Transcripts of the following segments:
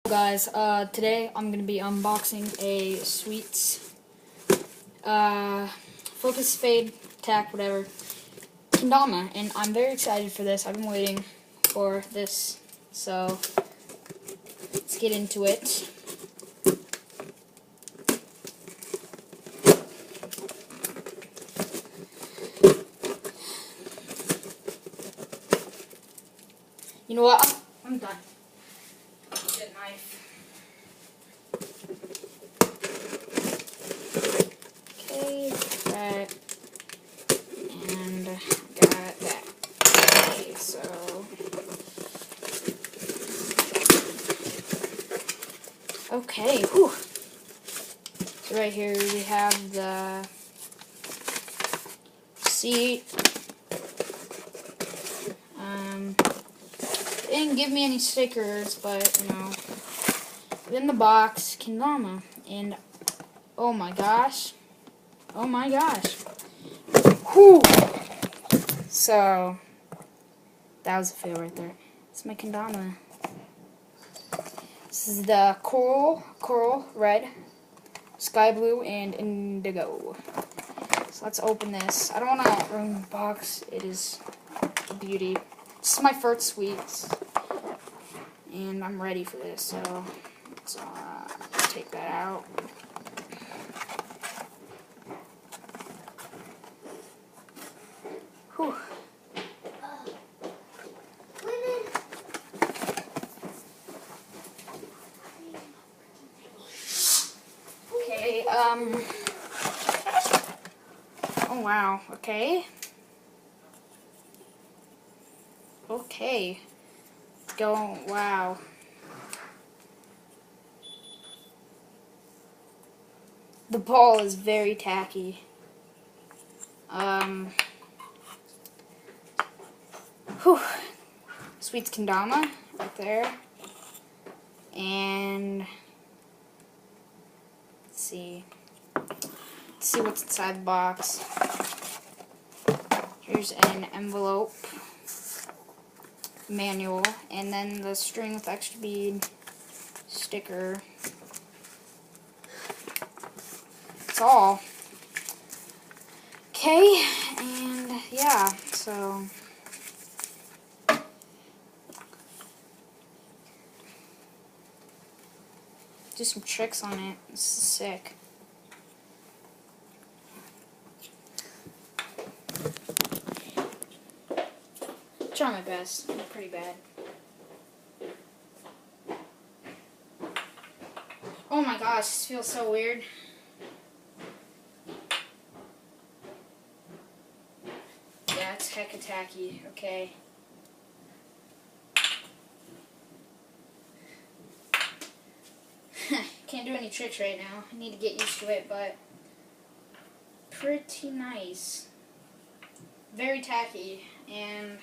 Guys, today I'm going to be unboxing a Sweets Focus Fade Attack, whatever, kendama, and I'm very excited for this. I've been waiting for this, so let's get into it. You know what? I'm done. Get a knife. Okay, that, and got that. Okay, so okay, whew. So right here we have the receipt. They didn't give me any stickers, but you know, in the box, kendama, and oh my gosh, whew. So that was a fail right there. It's my kendama. This is the coral red, sky blue, and indigo. So let's open this. I don't want to ruin the box. It is a beauty. This is my first Sweets, and I'm ready for this. So let's take that out. Whew. Okay, oh wow, okay. Okay. Wow. The ball is very tacky. Whew. Sweets kendama right there. And let's see what's inside the box. Here's an envelope, manual, and then the string with extra bead, sticker. That's all. Okay, and yeah, so do some tricks on it. This is sick. Try my best. I'm pretty bad. Oh my gosh, this feels so weird. Yeah, it's hecka tacky. Okay. Can't do any tricks right now. I need to get used to it, but pretty nice. Very tacky. And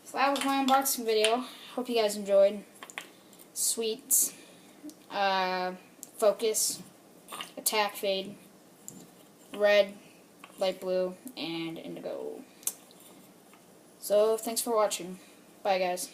so that was my unboxing video. Hope you guys enjoyed. Sweets, Focus, Attack Fade, red, light blue, and indigo. So thanks for watching. Bye guys.